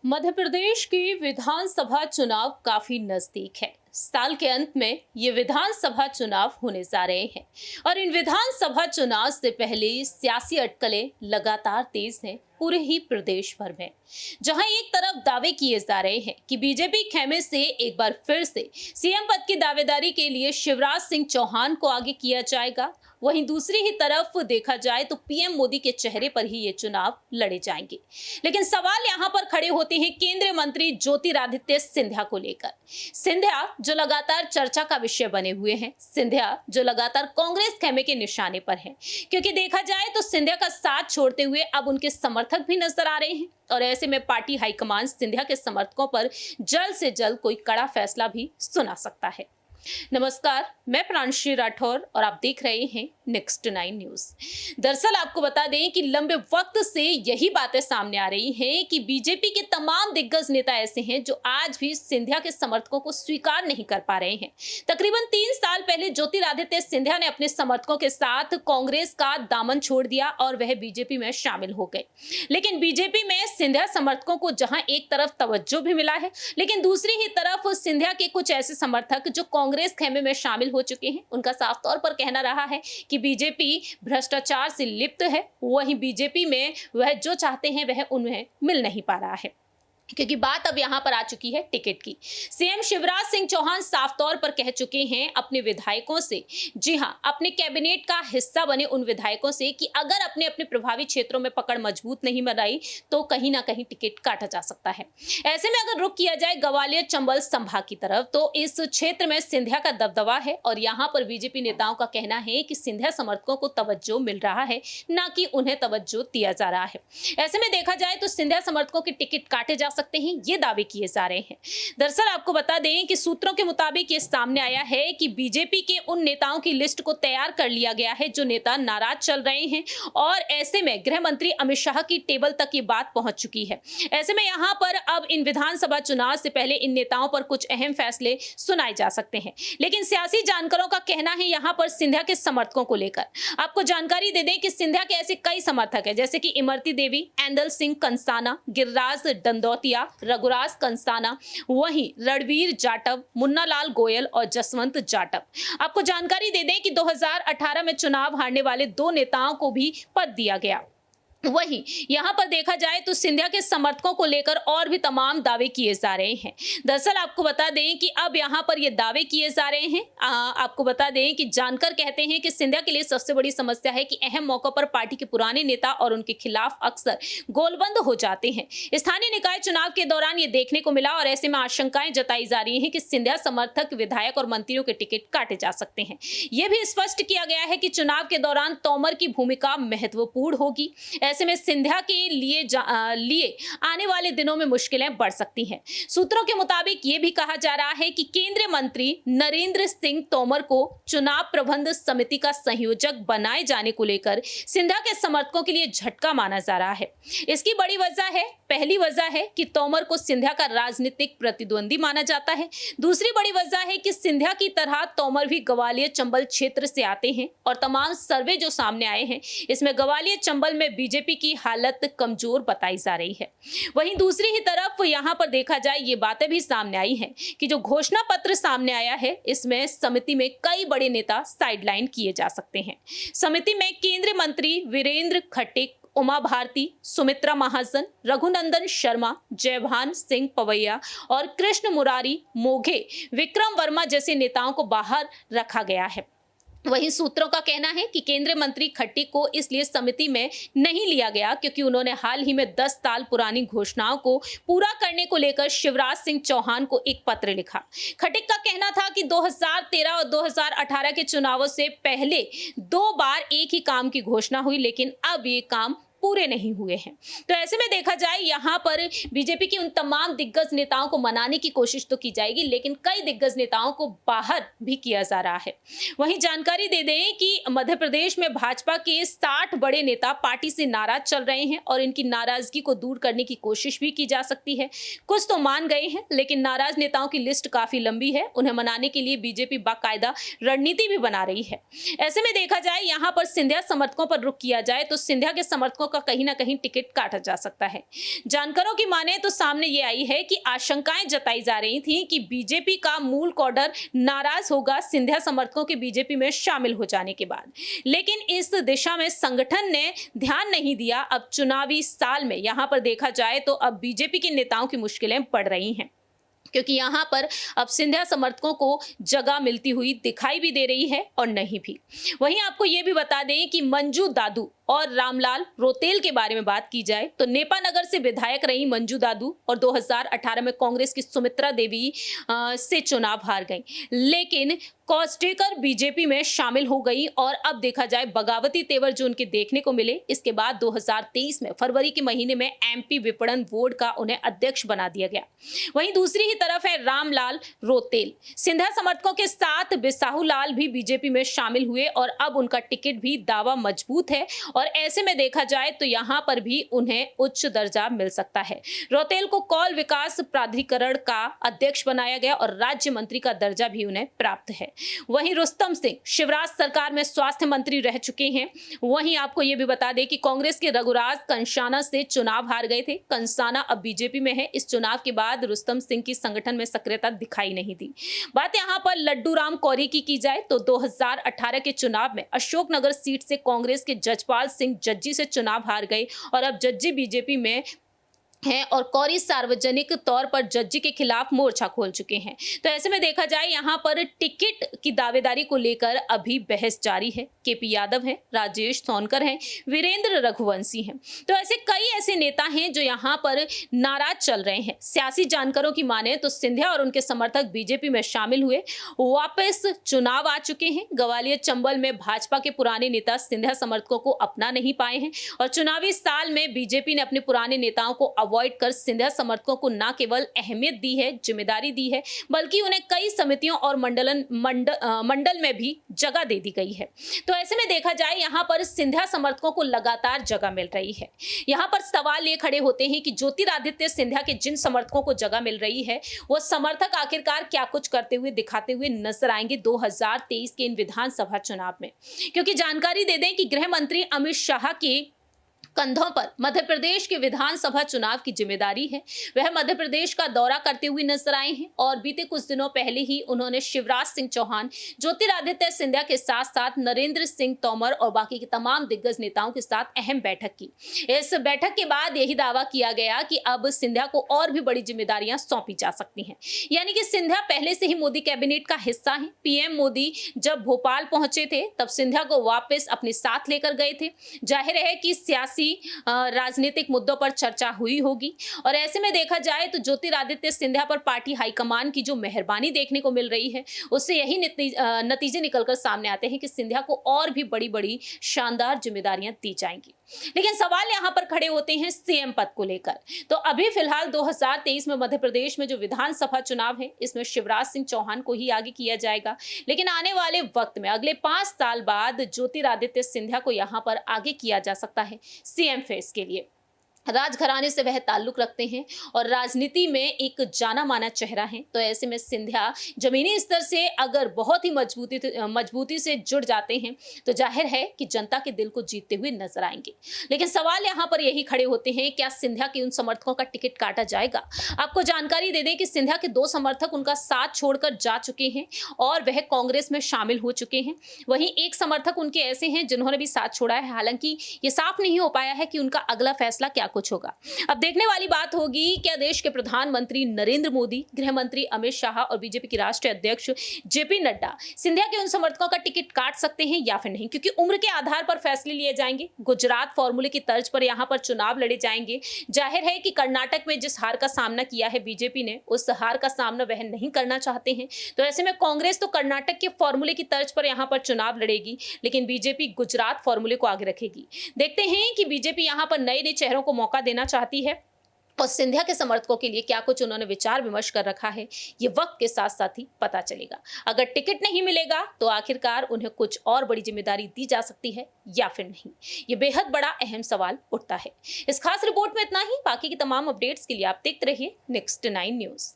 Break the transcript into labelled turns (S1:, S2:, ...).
S1: मध्य प्रदेश के विधानसभा चुनाव काफी नजदीक है। साल के अंत में ये विधानसभा चुनाव होने जा रहे हैं और इन विधानसभा चुनाव से पहले सियासी अटकलें लगातार तेज हैं पूरे ही प्रदेश भर में। जहां एक तरफ दावे किए जा रहे हैं कि बीजेपी खेमे से एक बार फिर से सीएम पद की दावेदारी के लिए शिवराज सिंह चौहान को आगे किया जाएगा, वहीं दूसरी ही तरफ देखा जाए तो पीएम मोदी के चेहरे पर ही ये चुनाव लड़े जाएंगे। लेकिन सवाल यहां पर खड़े होते हैं केंद्रीय मंत्री ज्योतिरादित्य सिंधिया को लेकर। सिंधिया जो लगातार चर्चा का विषय बने हुए हैं, सिंधिया जो लगातार कांग्रेस खेमे के निशाने पर हैं, क्योंकि देखा जाए तो सिंधिया का साथ छोड़ते हुए अब उनके समर्थक भी नजर आ रहे हैं और ऐसे में पार्टी हाईकमान सिंधिया के समर्थकों पर जल्द से जल्द कोई कड़ा फैसला भी सुना सकता है। नमस्कार, मैं प्रांशी राठौर और आप देख रहे हैं नेक्स्ट 9 न्यूज। दरअसल आपको बता दें कि लंबे वक्त से यही बातें सामने आ रही हैं कि बीजेपी के तमाम दिग्गज नेता ऐसे हैं जो आज भी सिंधिया के समर्थकों को स्वीकार नहीं कर पा रहे हैं। तकरीबन 3 साल पहले ज्योतिरादित्य सिंधिया ने अपने समर्थकों के साथ कांग्रेस का दामन छोड़ दिया और वह बीजेपी में शामिल हो गए। लेकिन बीजेपी में सिंधिया समर्थकों को जहां एक तरफ तवज्जो भी मिला है, लेकिन दूसरी ही तरफ सिंधिया के कुछ ऐसे समर्थक जो कांग्रेस खेमे में शामिल हो चुके हैं, उनका साफ तौर पर कहना रहा है कि बीजेपी भ्रष्टाचार से लिप्त है। वहीं बीजेपी में वह जो चाहते हैं वह उन्हें मिल नहीं पा रहा है, क्योंकि बात अब यहां पर आ चुकी है टिकट की। सीएम शिवराज सिंह चौहान साफ तौर पर कह चुके हैं अपने विधायकों से, जी हां, अपने कैबिनेट का हिस्सा बने उन विधायकों से कि अगर अपने अपने प्रभावी क्षेत्रों में पकड़ मजबूत नहीं बनाई तो कहीं ना कहीं टिकट काटा जा सकता है। ऐसे में अगर रुख किया जाए ग्वालियर चंबल संभाग की तरफ तो इस क्षेत्र में सिंधिया का दबदबा है और यहां पर बीजेपी नेताओं का कहना है कि सिंधिया समर्थकों को तवज्जो मिल रहा है, ना कि उन्हें तवज्जो दिया जा रहा है। ऐसे में देखा जाए तो सिंधिया समर्थकों के टिकट काटे जा सकते हैं, ये दावे किए जा रहे हैं। दरअसल आपको बता दें कि सूत्रों के मुताबिक ये सामने आया है कि बीजेपी के उन नेताओं की लिस्ट को तैयार कर लिया गया है जो नेता नाराज चल रहे हैं और ऐसे में गृह मंत्री अमित शाह की टेबल तक ये बात पहुंच चुकी है। ऐसे में यहां पर अब इन विधानसभा चुनाव से पहले इन नेताओं पर कुछ अहम फैसले सुनाए जा सकते हैं। लेकिन सियासी जानकारों का कहना है यहां पर सिंधिया के समर्थकों को लेकर आपको जानकारी दे दें कि सिंधिया के ऐसे कई समर्थक हैं, जैसे कि इमरती देवी, एंदल सिंह कंसाना, गिरिराज दंदौतिया, रघुराज कंसाना, वहीं रणवीर जाटव, मुन्ना लाल गोयल और जसवंत जाटव। आपको जानकारी दे दें कि 2018 में चुनाव हारने वाले 2 नेताओं को भी पद दिया गया। वहीं यहां पर देखा जाए तो सिंधिया के समर्थकों को लेकर और भी तमाम दावे किए जा रहे हैं। दरअसल आपको बता दें कि अब यहां पर ये दावे किए जा रहे हैं। आपको बता दें कि जानकर कहते हैं कि सिंधिया के लिए सबसे बड़ी समस्या है कि अहम मौकों पर पार्टी के पुराने नेता और उनके खिलाफ अक्सर गोलबंद हो जाते हैं। स्थानीय निकाय चुनाव के दौरान ये देखने को मिला और ऐसे में आशंकाएं जताई जा रही है कि सिंधिया समर्थक विधायक और मंत्रियों के टिकट काटे जा सकते हैं। यह भी स्पष्ट किया गया है कि चुनाव के दौरान तोमर की भूमिका महत्वपूर्ण होगी। ऐसे में सिंधिया के लिए आने वाले दिनों में मुश्किलें बढ़ सकती हैं। सूत्रों के मुताबिक ये भी कहा जा रहा है कि केंद्रीय मंत्री नरेंद्र सिंह तोमर को चुनाव प्रबंध समिति का संयोजक बनाए जाने को लेकर सिंधिया के समर्थकों के लिए झटका माना जा रहा है। इसकी बड़ी वजह है, पहली वजह है कि तोमर को सिंधिया का राजनीतिक प्रतिद्वंदी माना जाता है। दूसरी बड़ी वजह है कि सिंधिया की तरह तोमर भी ग्वालियर चंबल क्षेत्र से आते हैं और तमाम सर्वे जो सामने आए हैं इसमें ग्वालियर चंबल में बीजेपी की हालत कमजोर बताई जा रही है। वहीं दूसरी ही तरफ यहां पर देखा जाए ये बातें भी सामने आई हैं कि जो घोषणा पत्र सामने आया है इसमें समिति में कई बड़े नेता साइडलाइन किए जा सकते हैं। समिति में केंद्रीय मंत्री वीरेंद्र खट्टे, उमा भारती, सुमित्रा महाजन, रघुनंदन शर्मा, जयभान सिंह पवैया और कृष्ण मुरारी मोघे, विक्रम वर्मा जैसे नेताओं को बाहर रखा गया है। वहीं सूत्रों का कहना है कि केंद्रीय मंत्री खट्टी को इसलिए समिति में नहीं लिया गया क्योंकि उन्होंने हाल ही में 10 साल पुरानी घोषणाओं को पूरा करने को लेकर शिवराज सिंह चौहान को एक पत्र लिखा। खट्टिक का कहना था कि 2013 और 2018 के चुनावों से पहले 2 बार एक ही काम की घोषणा हुई, लेकिन अब ये काम पूरे नहीं हुए हैं। तो ऐसे में देखा जाए यहां पर बीजेपी की उन तमाम दिग्गज नेताओं को मनाने की कोशिश तो की जाएगी, लेकिन कई दिग्गज नेताओं को बाहर भी किया जा रहा है। वहीं जानकारी दे दें कि मध्य प्रदेश में भाजपा के 60 बड़े नेता पार्टी से नाराज चल रहे हैं और इनकी नाराजगी को दूर करने की कोशिश भी की जा सकती है। कुछ तो मान गए हैं, लेकिन नाराज नेताओं की लिस्ट काफी लंबी है। उन्हें मनाने के लिए बीजेपी बाकायदा रणनीति भी बना रही है। ऐसे में देखा जाए यहां पर सिंधिया समर्थकों पर रुख किया जाए तो सिंधिया के समर्थकों का कहीं ना कहीं टिकट काटा जा सकता है। जानकारों की माने तो सामने ये आई है कि आशंकाएं जताई जा रही थी कि बीजेपी का मूल कॉडर नाराज होगा सिंधिया समर्थकों के बीजेपी में शामिल हो जाने के बाद, लेकिन इस दिशा में संगठन ने ध्यान नहीं दिया। अब चुनावी साल में यहां पर देखा जाए तो अब बीजेपी के नेताओं की मुश्किलें बढ़ रही हैं, क्योंकि यहां पर अब सिंधिया समर्थकों को जगह मिलती हुई दिखाई भी दे रही है और नहीं भी। वहीं आपको यह भी बता दें कि मंजू दादू और रामलाल रोतेल के बारे में बात की जाए तो नेपा नगर से विधायक रही मंजू दादू और 2018 में कांग्रेस की सुमित्रा देवी से चुनाव हार गई, लेकिन कॉस्टेकर बीजेपी में शामिल हो गई। और अब देखा जाए बगावती तेवर जो उनके देखने को मिले, इसके बाद 2023 में फरवरी के महीने में एमपी विपणन बोर्ड का उन्हें अध्यक्ष बना दिया गया। वहीं दूसरी ही तरफ है रामलाल रोतेल, सिंधिया समर्थकों के साथ बिसाहू लाल भी बीजेपी में शामिल हुए और अब उनका टिकट भी दावा मजबूत है और ऐसे में देखा जाए तो यहां पर भी उन्हें उच्च दर्जा मिल सकता है। रोतेल को कौल विकास प्राधिकरण का अध्यक्ष बनाया गया और राज्य मंत्री का दर्जा भी उन्हें प्राप्त है। वहीं रुस्तम सिंह शिवराज सरकार में स्वास्थ्य मंत्री रह चुके हैं। वहीं आपको यह भी बता दें कि कांग्रेस के रघुराज कंसाना से चुनाव हार गए थे। कंसाना अब बीजेपी में है। इस चुनाव के बाद रुस्तम सिंह की संगठन में सक्रियता दिखाई नहीं दी। बात यहां पर लड्डू राम कौरी की जाए तो 2018 के चुनाव में अशोकनगर सीट से कांग्रेस के जजपाल सिंह जज्जी से चुनाव हार गए और अब जज्जी बीजेपी में हैं और कौरी सार्वजनिक तौर पर जज्जी के खिलाफ मोर्चा खोल चुके हैं। तो ऐसे में देखा जाए यहां पर टिकट की दावेदारी को लेकर अभी बहस जारी है। केपी यादव हैं, राजेश सोनकर हैं, वीरेंद्र रघुवंशी हैं। तो ऐसे नेता हैं जो यहां पर नाराज चल रहे हैं। सियासी जानकारों की माने तो सिंधिया और उनके समर्थक बीजेपी में शामिल हुए, वापस चुनाव आ चुके हैं। ग्वालियर चंबल में भाजपा के पुराने नेता सिंधिया समर्थकों को अपना नहीं पाए हैं और चुनावी साल में बीजेपी ने अपने पुराने नेताओं को अवॉइड कर सिंधिया समर्थकों को न केवल अहमियत दी है, जिम्मेदारी दी है, बल्कि उन्हें कई समितियों और मंडल में भी जगह दे दी गई है। तो ऐसे में देखा जाए यहां पर सिंधिया समर्थकों को लगातार जगह मिल रही है। यहां पर सवाल ये खड़े होते हैं कि ज्योतिरादित्य सिंधिया के जिन समर्थकों को जगह मिल रही है वो समर्थक आखिरकार क्या कुछ करते हुए दिखाते हुए नजर आएंगे 2023 के इन विधानसभा चुनाव में। क्योंकि जानकारी दे दें कि गृह मंत्री अमित शाह के कंधों पर मध्य प्रदेश के विधानसभा चुनाव की जिम्मेदारी है। वह मध्य प्रदेश का दौरा करते हुए नजर आए हैं और बीते कुछ दिनों पहले ही उन्होंने शिवराज सिंह चौहान, ज्योतिरादित्य सिंधिया के साथ साथ नरेंद्र सिंह तोमर और बाकी के तमाम दिग्गज नेताओं के साथ अहम बैठक की। इस बैठक के बाद यही दावा किया गया कि अब सिंधिया को और भी बड़ी जिम्मेदारियां सौंपी जा सकती हैं। यानी कि सिंधिया पहले से ही मोदी कैबिनेट का हिस्सा है। पीएम मोदी जब भोपाल पहुंचे थे तब सिंधिया को वापस अपने साथ लेकर गए थे। जाहिर है कि सियासी राजनीतिक मुद्दों पर चर्चा हुई होगी और ऐसे में देखा जाए तो ज्योतिरादित्य सिंधिया पर पार्टी हाईकमान की जो मेहरबानी देखने को मिल रही है उससे यही नतीजे निकलकर सामने आते हैं कि सिंधिया को और भी बड़ी बड़ी शानदार जिम्मेदारियां दी जाएंगी। लेकिन सवाल यहां पर खड़े होते हैं सीएम पद को लेकर। तो अभी फिलहाल 2023 में मध्य प्रदेश में जो विधानसभा चुनाव है इसमें शिवराज सिंह चौहान को ही आगे किया जाएगा, लेकिन आने वाले वक्त में अगले 5 साल बाद ज्योतिरादित्य सिंधिया को यहां पर आगे किया जा सकता है सीएम फेस के लिए। राजघराने से वह ताल्लुक रखते हैं और राजनीति में एक जाना माना चेहरा है। तो ऐसे में सिंधिया जमीनी स्तर से अगर बहुत ही मजबूती से जुड़ जाते हैं तो जाहिर है कि जनता के दिल को जीतते हुए नजर आएंगे। लेकिन सवाल यहाँ पर यही खड़े होते हैं, क्या सिंधिया के उन समर्थकों का टिकट काटा जाएगा? आपको जानकारी दे दें कि सिंधिया के 2 समर्थक उनका साथ छोड़कर जा चुके हैं और वह कांग्रेस में शामिल हो चुके हैं। वहीं एक समर्थक उनके ऐसे हैं जिन्होंने भी साथ छोड़ा है। हालांकि ये साफ नहीं हो पाया है कि उनका अगला फैसला क्या कुछ होगा। अब देखने वाली बात होगी, क्या देश के प्रधानमंत्री नरेंद्र मोदी, गृह मंत्री अमित शाह और बीजेपी के राष्ट्रीय अध्यक्ष जेपी नड्डा सिंधिया के उन समर्थकों का टिकट काट सकते हैं या फिर नहीं? क्योंकि उम्र के आधार पर फैसले लिए जाएंगे। गुजरात फॉर्मूले की तर्ज पर यहां पर चुनाव लड़े जाएंगे। जाहिर है कि कर्नाटक में जिस हार का सामना किया है बीजेपी ने, उस हार का सामना वह नहीं करना चाहते हैं। तो ऐसे में कांग्रेस तो कर्नाटक के फॉर्मूले की तर्ज पर यहां पर चुनाव लड़ेगी, लेकिन बीजेपी गुजरात फॉर्मूले को आगे रखेगी। देखते हैं कि बीजेपी यहां पर नए चेहरों को मौका देना चाहती है और सिंधिया के समर्थकों के लिए क्या कुछ उन्होंने विचार विमर्श कर रखा है, ये वक्त के साथ साथ ही पता चलेगा। अगर टिकट नहीं मिलेगा तो आखिरकार उन्हें कुछ और बड़ी जिम्मेदारी दी जा सकती है या फिर नहीं, ये बेहद बड़ा अहम सवाल उठता है। इस खास रिपोर्ट में इतना ही। बाकी की तमाम अपडेट्स के लिए आप देखते रहिए नेक्स्ट 9 न्यूज़।